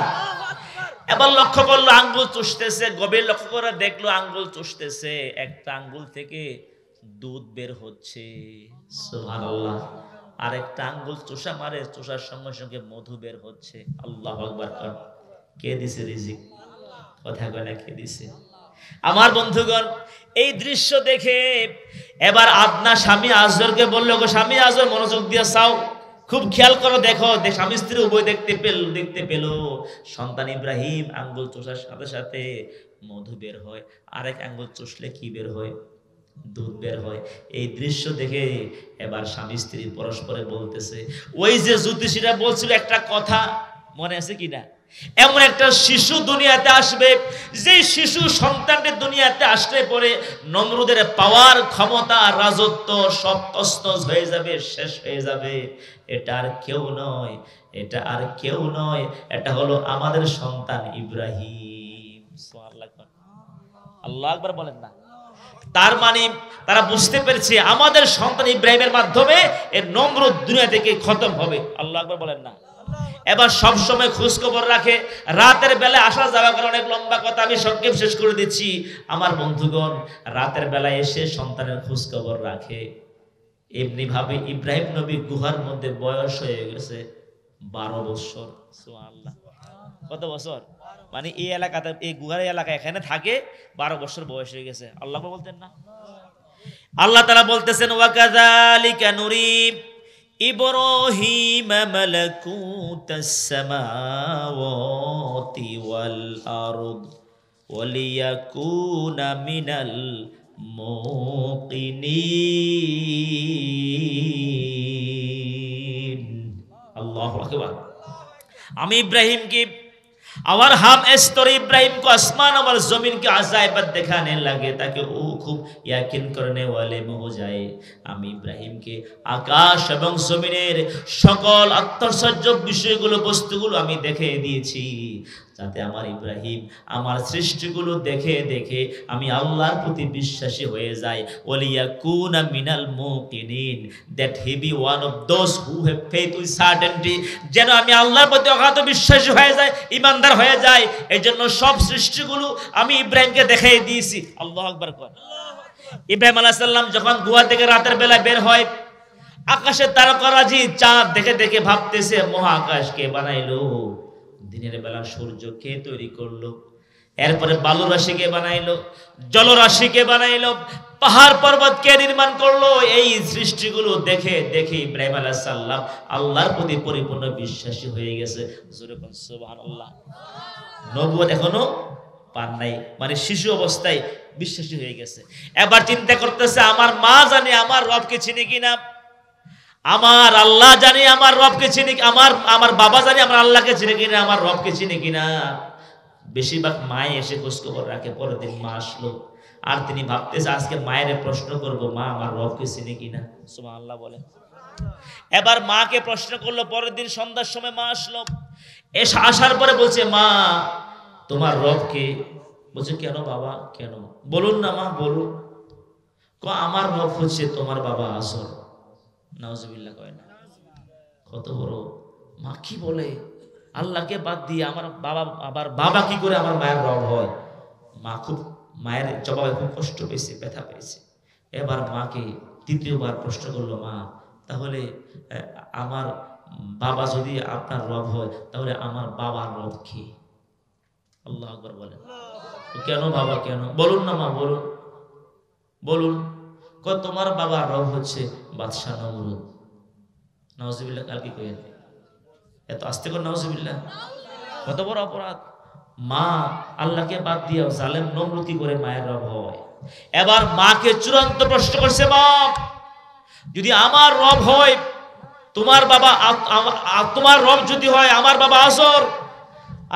এবার লক্ষ্য করলো আঙ্গুল চুষতেছে, গভীর লক্ষ্য করে দেখলো আঙ্গুল চুষতেছে, একটা আঙ্গুল থেকে দুধ বের হচ্ছে। সুবহানাল্লাহ। আর একটা আঙ্গুল চোষা মারে, চোষার সঙ্গে সঙ্গে মধু বের হচ্ছে। আল্লাহু আকবার। কে দিছে রিজিক? কথা কয় না, কে দিছে? আমার বন্ধুগণ, এই দৃশ্য দেখে এবার আদনা স্বামী আজরকে বললো, গো স্বামী আজর মনোযোগ দিয়ে চাও, খুব খেয়াল করো, দেখো। স্বামী স্ত্রী উভয় দেখতে পেল সন্তান ইব্রাহিম আঙ্গুল চোষার সাথে সাথে মধু বের হয়, আরেক আঙ্গুল চুষলে কি বের হয়? দুধ বের হয়। এই দৃশ্য দেখে এবার স্বামী স্ত্রী পরস্পরে বলতেছে, ওই যে জ্যোতিষীরা বলছিল একটা কথা, মনে আছে কিনা? এমন একটা শিশু দুনিয়াতে আসবে, যে শিশু সন্তানটি দুনিয়াতে আসলে পরে নমরুদের পাওয়ার, ক্ষমতা, রাজত্ব সব তছনছ হয়ে যাবে, শেষ হয়ে যাবে। এটা আর কেউ নয়, এটা আর কেউ নয়, এটা হলো আমাদের সন্তান ইব্রাহিম। আল্লাহ আকবার বলেন না। তার মানে তারা বুঝতে পেরেছে আমাদের সন্তান ইব্রাহিমের মাধ্যমে এর নমরুদ দুনিয়া থেকে খতম হবে। আল্লাহ আকবার বলেন না। এবার সব সময় খোঁজ খবর রাখে, রাতের বেলায় আসা যাওয়া করে। অনেক লম্বা কথা, আমি সংক্ষেপ শেষ করে দিচ্ছি। আমার বন্ধুগণ, রাতের বেলায় এসে সন্তানের খোঁজ খবর রাখে। এমনি ভাবে ইব্রাহিম নবী গুহার মধ্যে বয়স হয়ে গেছে 12 বছর। সুবহানাল্লাহ। কত বছর? মানে এই এলাকাতে, এই গুহার এলাকা এখানে থাকে 12 বছর বয়স হয়ে গেছে। আল্লাহ বলতেন না, আল্লাহ তাআলা বলতেছেন, ওয়াকাযালিকা নুরি ইব্রাহিম মালাকুতাস সামাওয়াতি ওয়াল আরদ ওয়ালিয়াকুনা মিনাল মুকিনিন। আল্লাহু আকবার। আমি इब्राहिम और हम इस तरह इब्राहिम को आसमान और जमीन के अजायबत दिखाने लगे ताकि वो खूब यकीन करने वाले में हो जाए। আমি ইব্রাহিমকে আকাশ এবং জমিনের সকল আশ্চর্য বিষয়গুলো, বস্তুগুলো আমি দেখিয়ে দিয়েছি, যাতে আমার ইব্রাহিম আমার সৃষ্টিগুলো দেখে দেখে আমি আল্লাহর প্রতি বিশ্বাসী হয়ে যাই। ওয়ালিয়াকুনা মিনাল মুকিনিন, that he be one of those who have faith with certainty, যেন আমি আল্লাহর প্রতি অগাধ বিশ্বাসী হয়ে যাই, ইমানদার হয়ে যাই। এই জন্য সব সৃষ্টিগুলো আমি ইব্রাহিমকে দেখিয়ে দিয়েছি। আল্লাহু আকবার। ইব্রাহিম আলাইহিস সালাম যখন গুহা থেকে রাতের বেলা বের হয়, আকাশের তারকারাজি চাঁদ দেখে দেখে ভাবতেছে, মহাকাশ কে বানাইলো? দিনের বেলা সূর্য কে তৈরি করলো? এরপরে বালু রাশি কে বানাইলো? জলরাশি কে বানাইলো? পাহাড় পর্বত কে নির্মাণ করলো? এই সৃষ্টিগুলো দেখে দেখে ইব্রাহিম আলাইহিস সালাম আল্লাহর প্রতি পরিপূর্ণ বিশ্বাসী হয়ে গেছে। জোরে বলেন সুবহানাল্লাহ। নবুয়ত এখনো পান নাই, মানে শিশু অবস্থায় বিশ্বাসী হয়ে গেছে। এবার চিন্তা করতেছে, আমার মা জানে আমার রবকে চিনি কিনা, আমার আল্লাহ জানি আমার রবকে চিনি, আমার বাবা জানি আমার আল্লাহকে চিনি কিনা, আমার রবকে চিনি কিনা। বেশিরভাগ মায়ে এসে খোঁজ খবর রাখে। পরের দিন মা আসলো, আর তিনি ভাবতেছে আজকে মায়ের প্রশ্ন করবো, মা আমার রবকে চিনি কিনা। সুবহানাল্লাহ বলে। এবার মাকে প্রশ্ন করলো। পরের দিন সন্ধ্যার সময় মা আসলো। এসে আসার পরে বলছে, মা তোমার রবকে? বলছে, কেন বাবা, কেন? বলুন না মা, বলুন। আমার রব হচ্ছে তোমার বাবা আসর। নাউজুবিল্লাহ কয় না? কত বড় মা! কি বলে? আল্লাহকে বাদ দিয়ে আমার বাবা, আবার বাবা কি করে আমার মায়ের রব হয়? মা খুব, মায়ের জবাবে খুব কষ্ট পেয়েছে, ব্যথা পেয়েছে। এবার মাকে তৃতীয়বার প্রশ্ন করলো, মা তাহলে আমার বাবা যদি আপনার রব হয়, তাহলে আমার বাবার রব কি? আল্লাহু আকবার বলেন। কেন বাবা, কেন? বলুন না মা, বলুন, বলুন। তোমার বাবার রব হচ্ছে বাদশাহ নমরুদ। নাউজুবিল্লাহ। কাল কি কইেন? এত আস্তে করে নাউজুবিল্লাহ, কত বড় অপরাধ। মা আল্লাহকে বাদ দিয়ে জালেম নমরুদ কি করে মায়ের রব হয়? এবার মাকে চূড়ান্ত প্রশ্ন করছে, মা যদি আমার রব হয় তোমার বাবা, তোমার রব যদি হয় আমার বাবা আজর,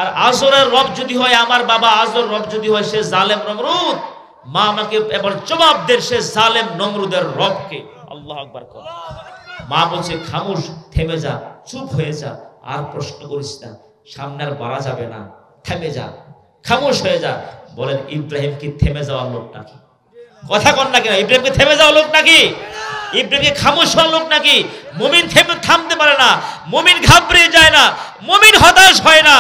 আর আজরের রব যদি হয় আমার বাবা আজর, রব যদি হয় সে জালেম নমরুদ, মা আমাকে এবার জবাব দেন সে জালেম নমরুদের রবকে। আল্লাহু আকবার। মা বলছে খামোশ, থেমে যা, চুপ হয়ে যা, আর প্রশ্ন করিস না, সামনে আর বাড়া যাবে না, থেমে যা, খামোশ হয়ে যা। বলেন ইব্রাহিম কি থেমে যাওয়ার লোক নাকি? কথা কন না কেন? ইব্রাহিমকে থেমে যাওয়ার লোক নাকি? ইব্রাহিমকে খামোশ হওয়ার লোক নাকি? মুমিন থামতে পারে না, মুমিন ঘাবড়ে যায় না, মুমিন হতাশ হয় না।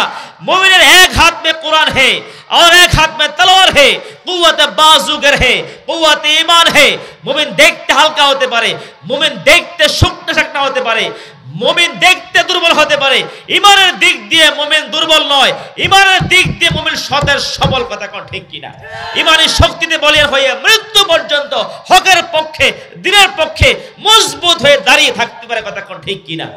মুমিনের এক হাত में कुरान है और एक हाथ में तलवार है, कुव्वत बाजुगर है, कुव्वत ईमान है। মুমিন দেখতে হালকা হতে পারে, মুমিন দেখতে শক্ত হতে পারে, মুমিন দেখতে দুর্বল হতে পারে, ঈমানের দিক দিয়ে মুমিন দুর্বল নয়, ঈমানের দিক দিয়ে মুমিন সতের সবল। কথা কোন ঠিক কিনা? ঈমানের শক্তিতে বলিয়ান হয়ে মৃত্যু পর্যন্ত হকের পক্ষে, দ্বীনের পক্ষে মজবুত হয়ে দাঁড়িয়ে থাকতে পারে। কথা কোন ঠিক কিনা?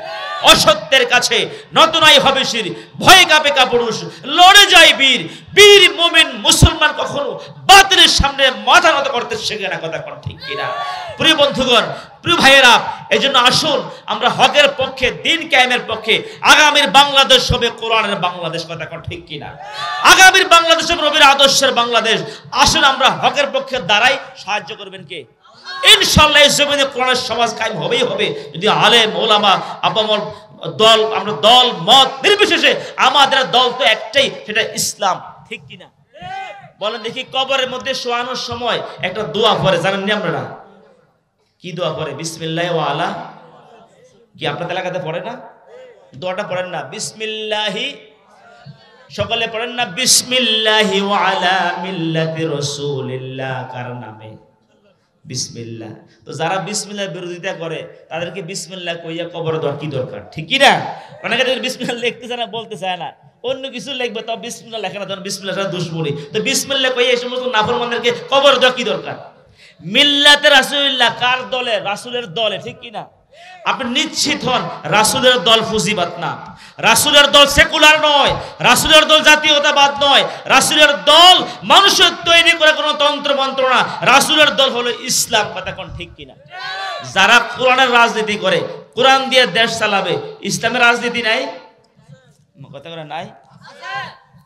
অসত্যের কাছে নতুনাই হবে শির, ভয়ে কাঁপে কাপুরুষ, লড়ে যায় বীর। বীর মুমিন মুসলমান কখনো বাতিলের সামনে মাথা নত করতে শেখে না। কথা কোন ঠিক কিনা? প্রিয় বন্ধুগণ, প্রিয় ভাইয়েরা, এই জন্য আসুন আমরা হকের পক্ষে, দিন কায়েমের পক্ষে। আগামীর বাংলাদেশ হবে কোরআনের বাংলাদেশ। কথা কোন ঠিক কিনা? আগামীর বাংলাদেশ হবে নবীর আদর্শের বাংলাদেশ। আসুন আমরা হকের পক্ষে দাঁড়াই। সাহায্য করবেন কে? ইনশাআল্লাহ এই জমিনে কোরআনের সমাজ কায়েম হবেই হবে যদি আলেম ওলামা আপামর দল, আমরা দল মত নির্বিশেষে, আমাদের দল তো একটাই, সেটা ইসলাম। ঠিক কিনা? বলেন দেখি, কবরের মধ্যে শোয়ানোর সময় একটা দোয়া পড়ে, জানেন নি আপনারা? কি দোয়া পড়ে? বিসমিল্লাহ ওয়া আলা, কি আপনাদের এলাকাতে পড়ে না? দোয়াটা পড়েন না? বিসমিল্লাহি, সকলে পড়েন না? বিসমিল্লাহি ওয়া আলা মিল্লাতি রাসূলিল্লাহ, কার নামে? বিসমিল্লাহ। তো যারা বিসমিল্লাহর বিরোধিতা করে তাদেরকে বিসমিল্লাহ কইয়া কবর দেওয়ার কি দরকার? ঠিক কি না? অনেকে বিসমিল্লাহ লিখতে চায় না, বলতে চায় না, অন্য কিছু লিখবে, তাও বিসমিল্লাহ লেখে না, তখন বিসমিল্লাহ দুশমনি। তো বিসমিল্লাহ কইয়া এই সমস্ত নাফরমানদেরকে কবর দেওয়া কি দরকার? মিল্লাতে রাসূলুল্লাহ, কার দলে? রাসূলের দলে। ঠিক কি না? আপনি নিশ্চিত হন রাসূলের দল ফুজিবাত না, রাসূলের দল সেকুলার নয়, রাসূলের দল জাতীয়তাবাদ নয়, রাসূলের দল মানুষের তৈরি করে কোনো তন্ত্র মন্ত্র না, রাসূলের দল হলো ইসলাম। কথা কোন ঠিক কিনা? যারা কোরআনের রাজনীতি করে, কোরআন দিয়ে দেশ চালাবে, ইসলামের রাজনীতি নাই। কথা করে নাই?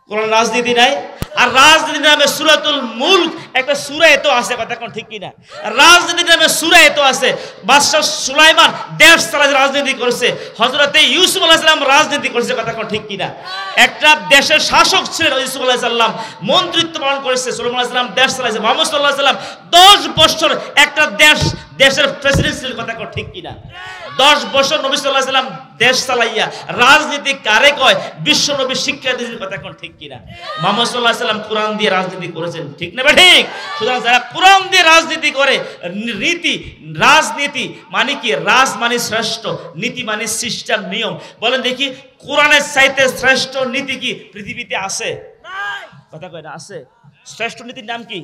কোরআন রাজনীতি নাই। আর রাজনীতির নামে সূরাতুল মুলক একটা সূরা এত আছে। কথা কোন ঠিক কিনা? রাজনীতির নামে সূরা এত আছে। বাদশা সুলাইমান দেশ চালাতে রাজনীতি করেছে, হযরতে ইউসুফ আলাইহিস সালাম রাজনীতি করেছে। কথা কোন ঠিক কিনা? একটা দেশের শাসক ছিলেন ইউসুফ আলাইহিস সালাম, মন্ত্রিত্ব পালন করেছে। সুলাইমান আলাইহিস সালাম দেশ চালাইছে। মুহাম্মদ সাল্লাল্লাহু আলাইহি সাল্লাম 10 বছর একটা দেশের প্রেসিডেন্ট ছিলেন। কথা কোন ঠিক কিনা? 10 বছর নবী সাল্লাল্লাহু আলাইহি সাল্লাম দেশ চালাইয়া রাজনীতি কারে কয়? বিশ্ব নবী শিক্ষা দিয়েছেন। কথা কোন ঠিক কিনা? মুহাম্মদ সাল্লাল্লাহু আলাইহি সাল্লাম কোরআন দিয়ে রাজনীতি করেছেন। ঠিক না ঠিক? সুতরাং যারা কোরআন দিয়ে রাজনীতি করে, রীতি রাজনীতি মানে কি? রাজ মানে শ্রেষ্ঠ, নীতি মানে সিস্টেম, নিয়ম। বলেন দেখি, কোরআনের চাইতে শ্রেষ্ঠ নীতি কি পৃথিবীতে আছে? কথা কয় না? আছে। শ্রেষ্ঠ নীতির নাম কি?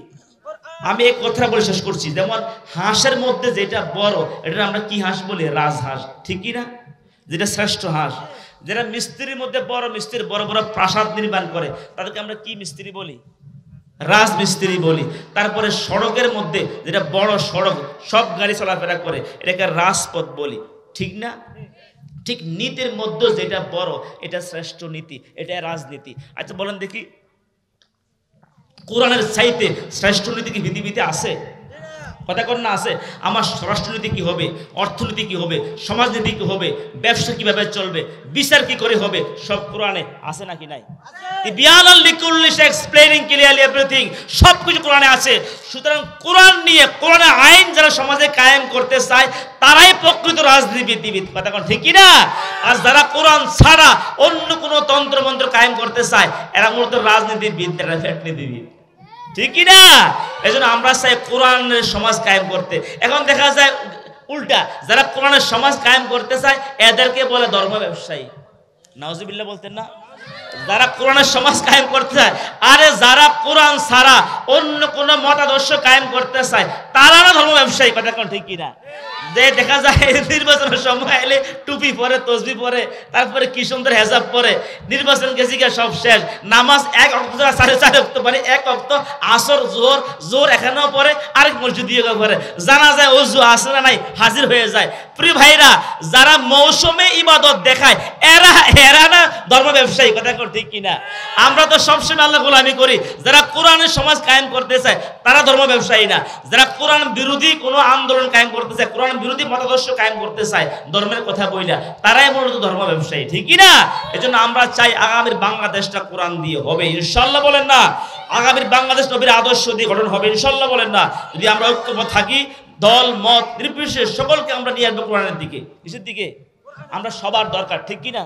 আমি এক কথা বলে শেষ করছি। যেমন হাঁসের মধ্যে যেটা বড়, এটা আমরা কি হাঁস বলি? রাজহাঁস। ঠিক কি না? যেটা শ্রেষ্ঠ হাঁস। যারা মিস্ত্রির মধ্যে বড় মিস্ত্রি, বড় বড় প্রাসাদ নির্মাণ করে, তাদেরকে আমরা কি মিস্ত্রি বলি? রাজমিস্ত্রি বলি। তারপরে সড়কের মধ্যে যেটা বড় সড়ক, সব গাড়ি চলাফেরা করে, এটাকে রাজপথ বলি। ঠিক না? ঠিক নীতির মধ্যে যেটা বড়, এটা শ্রেষ্ঠ নীতি, এটা রাজনীতি। আচ্ছা বলেন দেখি, কোরআনের চাইতে শ্রেষ্ঠ নীতি কি পৃথিবীতে আছে? কথা কর না? আছে। আমার রাষ্ট্রনীতি কি হবে, অর্থনীতি কি হবে, সমাজনীতি কি হবে, ব্যবসা কিভাবে চলবে, বিচার কি করে হবে, সব কোরআনে আছে নাকি নাই? সবকিছু কোরআনে আছে। সুতরাং কোরআন নিয়ে, কোরআনের আইন যারা সমাজে কায়েম করতে চায় তারাই প্রকৃত রাজনীতিবিদ। কথা কোন ঠিক কিনা? আর যারা কোরআন ছাড়া অন্য কোনো তন্ত্র মন্ত্র কায়েম করতে চায়, এরা মূলত রাজনীতিবিদ, এরা ফ্যাক্টরিবিদ। ঠিক কিনা? এই জন্য আমরা চাই কোরআনের সমাজ কায়েম করতে। এখন দেখা যায় উল্টা, যারা কোরআনের সমাজ কায়েম করতে চায় এদেরকে বলে ধর্ম ব্যবসায়ী। নাউজুবিল্লাহ বলতেন না? যারা কোরআনের সমাজ কায়েম করতে চায়, আরে যারা কোরআন ছাড়া অন্য কোনো মতাদর্শ কায়েম করতে চায় তারা না ধর্ম ব্যবসায়ী। কথা কোন ঠিক কিনা? যে দেখা যায় নির্বাচনের সময় এলে টুপি পরে, তসবি পরে, তারপরে কি সুন্দর হেজাব পরে, নির্বাচন গেছি গিয়ে সব শেষ। নামাজ এক অক্ত 4.5 অক্ত পরে, এক অক্ত আসর জোর এখানেও পরে, আরেক মসজিদে পরে, জানা যায় ওযু আছে না নাই, হাজির হয়ে যায়। প্রিয় ভাইরা, যারা মৌসুমে ইবাদত দেখায় এরা না ধর্ম ব্যবসায়ী, কথা ঠিক কিনা? আমরা তো সবসময় আল্লাহ গোলামি করি। যারা কোরআনের সমাজ কায়েম করতে চায় তারা ধর্ম ব্যবসায়ী না। যারা কোরআন বিরোধী কোনো আন্দোলন কায়েম করতে চায়, কোরআন বিরোধী মতাদর্শ কায়েম করতে চায় ধর্মের কথা বইলা, তারাই মূলত ধর্ম ব্যবসায়ী, ঠিক কিনা? এজন্য আমরা চাই আগামীর বাংলাদেশটা কোরআন দিয়ে হবে, ইনশাআল্লাহ বলেন না? আগামীর বাংলাদেশ নবীর আদর্শ দিয়ে গঠন হবে, ইনশাআল্লাহ বলেন না? যদি আমরা ঐক্যবদ্ধ থাকি, দল মত নির্বিশেষে সকলকে আমরা নিয়ে আসবো কোরআনের দিকে। কিসের দিকে? আমরা সবার দরকার, ঠিক কিনা?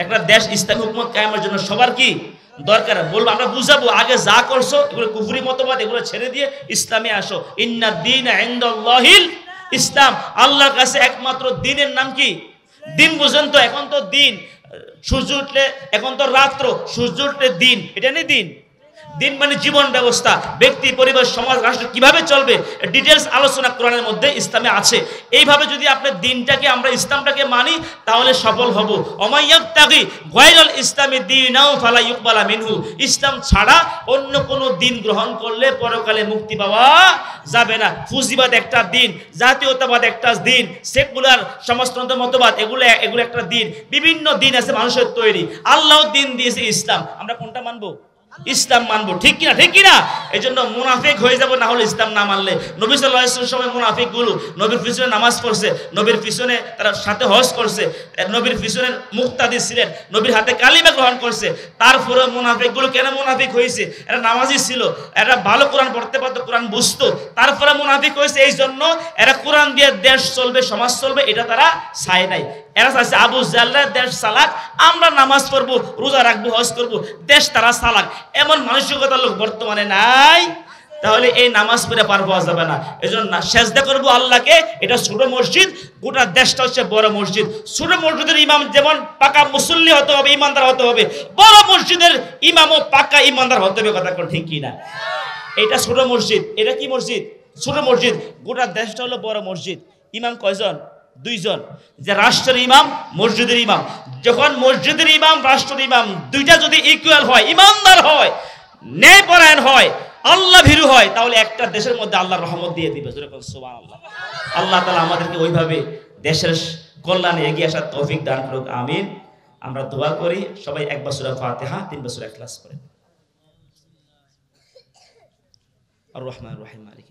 একটা দেশ ইসলামী হুকুমত কায়েমের জন্য সবার কি দরকার? বলবো, আমরা বুঝাবো, আগে যা করছো এগুলো কুফরি মতবাদ, এগুলো ছেড়ে দিয়ে ইসলামে আসো। ইন্না দীনা ইনদাল্লাহিল ইসলাম, আল্লাহর কাছে একমাত্র দিনের নাম কি? দিন। বুঝেন তো? এখন তো দিন, সূর্য উঠলে এখন তো রাত্র, সূর্য উঠলে দিন, এটা নেই দিন। দিন মানে জীবন ব্যবস্থা, ব্যক্তি, পরিবার, সমাজ, রাষ্ট্র কিভাবে চলবে, ডিটেলস আলোচনা কোরআনের মধ্যে ইসলামে আছে। এইভাবে যদি আপনার দিনটাকে, আমরা ইসলামটাকে মানি, তাহলে সফল হব। ওমাইয়াবতাগি গায়রাল ইসলামি দীনাও ফালা ইউকবালা মিনহু, ইসলাম ছাড়া অন্য কোনো দিন গ্রহণ করলে পরকালে মুক্তি পাওয়া যাবে না। ফুজিবাদ একটা দিন, জাতীয়তাবাদ একটা দিন, সেকুলার সমাজতন্ত্র মতবাদ এগুলো একটা দিন, বিভিন্ন দিন আছে মানুষের তৈরি। আল্লাহ দিন দিয়েছে ইসলাম, আমরা কোনটা মানবো? ইসলাম মানবো, ঠিক কিনা? ঠিক কিনা? এই জন্য মুনাফিক হয়ে যাব না হলে ইসলাম না মানলে। নবী সাল্লাল্লাহু আলাইহি ওয়াসাল্লাম সময় মুনাফিক গুলো নবীর পিছনে নামাজ পড়ছে, নবীর পিছনে তারা সাথে হজ করছে, নবীর পিছনে মুক্তাদি ছিলেন, নবীর হাতে কালিমা গ্রহণ করছে। তারপরে মুনাফিক গুলো কেন মুনাফিক হয়েছে? এরা নামাজি ছিল, এরা ভালো কোরআন পড়তে পারতো, কোরআন বুঝতো, তারপরে মুনাফিক হয়েছে। এই জন্য এরা কোরআন দিয়ে দেশ চলবে, সমাজ চলবে, এটা তারা চায় নাই। এরা চাইছে আবু জাহলের দেশ চালাক, আমরা নামাজ পড়বো, রোজা রাখবো, হজ করবো, দেশ তারা চালাক। এমন মানসিকতার লোক বর্তমানে নাই। তাহলে এই নামাজ পড়ে পার পাওয়া যাবে না। এজন্য সেজদা করবো আল্লাহকে, এটা ছোট মসজিদ, গোটা দেশটা হচ্ছে বড় মসজিদ। ছোট মসজিদের ইমাম যেমন পাকা মুসল্লি হতে হবে, ইমানদার হতে হবে, বড় মসজিদের ইমামও পাকা ইমানদার হতে হবে, কথা ঠিক কিনা? এটা ছোট মসজিদ, এটা কি মসজিদ? ছোট মসজিদ। গোটা দেশটা হলো বড় মসজিদ। ইমাম কয়জন? 2 জন। যে রাষ্ট্রের ইমাম, মসজিদের ইমাম। যখন মসজিদের ইমাম, রাষ্ট্রের ইমাম দুইটা যদি ইকুয়াল হয়, ইমানদার হয়, ন্যায়পরায়ণ হয়, আল্লাহ ভীরু হয়, তাহলে একটা দেশের মধ্যে আল্লাহর রহমত দিয়ে দিবে। সুবহানাল্লাহ। আল্লাহ তাআলা আমাদেরকে ওইভাবে দেশের কল্যাণে এগিয়ে আসার তৌফিক দান করুক, আমিন। আমরা দোয়া করি, সবাই একবার সূরা ফাতিহা, 3বার সূরা ইখলাস পড়েন। আর রহমান রহিম মালিক